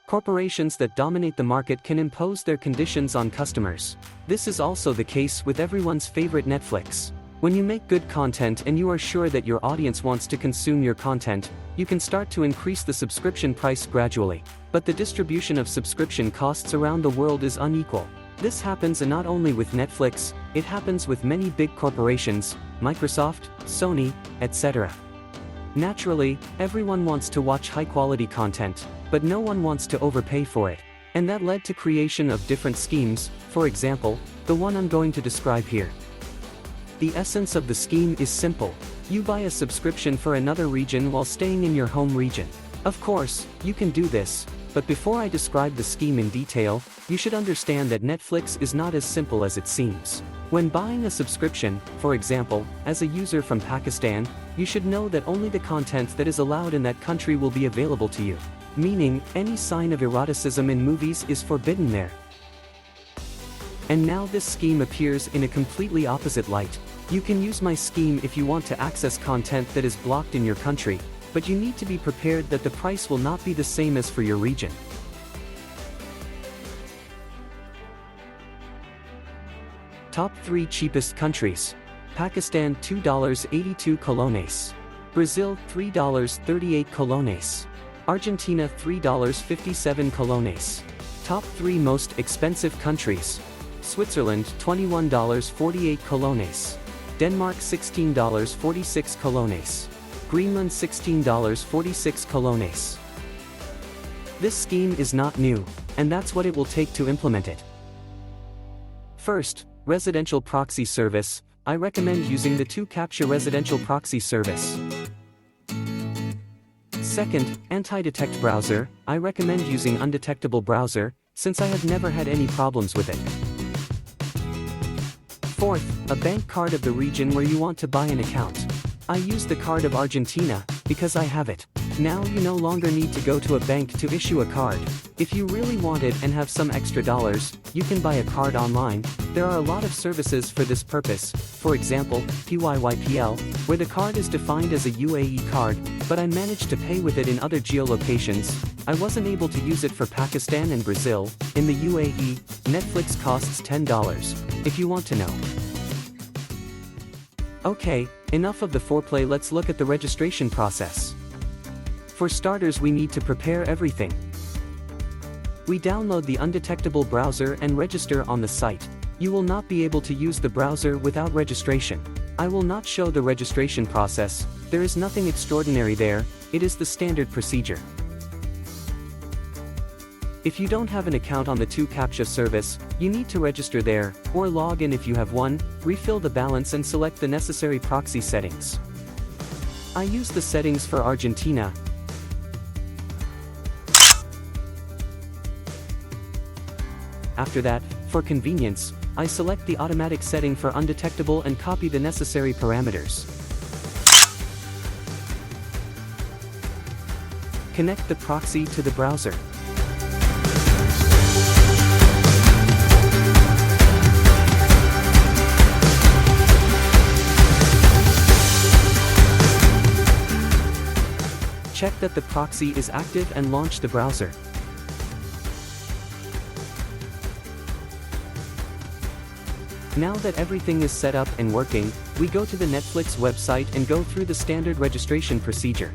Corporations that dominate the market can impose their conditions on customers. This is also the case with everyone's favorite Netflix. When you make good content and you are sure that your audience wants to consume your content, you can start to increase the subscription price gradually. But the distribution of subscription costs around the world is unequal. This happens not only with Netflix, it happens with many big corporations, Microsoft, Sony, etc. Naturally, everyone wants to watch high-quality content, but no one wants to overpay for it. And that led to creation of different schemes, for example, the one I'm going to describe here. The essence of the scheme is simple. You buy a subscription for another region while staying in your home region. Of course, you can do this, but before I describe the scheme in detail, you should understand that Netflix is not as simple as it seems. When buying a subscription, for example, as a user from Pakistan, you should know that only the content that is allowed in that country will be available to you. Meaning, any sign of eroticism in movies is forbidden there. And now this scheme appears in a completely opposite light. You can use my scheme if you want to access content that is blocked in your country, but you need to be prepared that the price will not be the same as for your region. Top 3 cheapest countries. Pakistan $2.82 colones. Brazil $3.38 colones. Argentina $3.57 colones. Top 3 most expensive countries. Switzerland $21.48 colones. Denmark $16.46 colones. Greenland $16.46 colones. This scheme is not new, and that's what it will take to implement it. First, residential proxy service. I recommend using the 2Captcha residential proxy service. Second, anti-detect browser. I recommend using undetectable browser, since I have never had any problems with it. Fourth, a bank card of the region where you want to buy an account. I use the card of Argentina, because I have it. Now you no longer need to go to a bank to issue a card. If you really want it and have some extra dollars, you can buy a card online. There are a lot of services for this purpose, for example, PYYPL, where the card is defined as a UAE card, but I managed to pay with it in other geolocations. I wasn't able to use it for Pakistan and Brazil. In the UAE, Netflix costs $10, if you want to know. Okay, enough of the foreplay, let's look at the registration process. For starters, we need to prepare everything. We download the undetectable browser and register on the site. You will not be able to use the browser without registration. I will not show the registration process, there is nothing extraordinary there, it is the standard procedure. If you don't have an account on the 2Captcha service, you need to register there, or log in if you have one, refill the balance and select the necessary proxy settings. I use the settings for Argentina. After that, for convenience, I select the automatic setting for undetectable and copy the necessary parameters. Connect the proxy to the browser. Check that the proxy is active and launch the browser. Now that everything is set up and working, we go to the Netflix website and go through the standard registration procedure.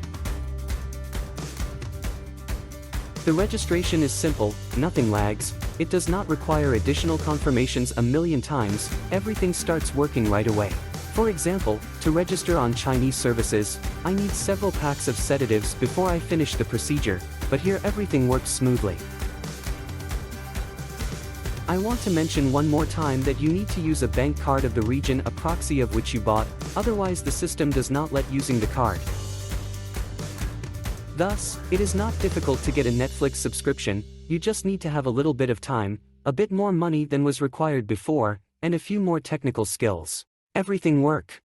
The registration is simple, nothing lags, it does not require additional confirmations a million times, everything starts working right away. For example, to register on Chinese services, I need several packs of sedatives before I finish the procedure, but here everything works smoothly. I want to mention one more time that you need to use a bank card of the region, a proxy of which you bought, otherwise the system does not let using the card. Thus, it is not difficult to get a Netflix subscription, you just need to have a little bit of time, a bit more money than was required before, and a few more technical skills. Everything work.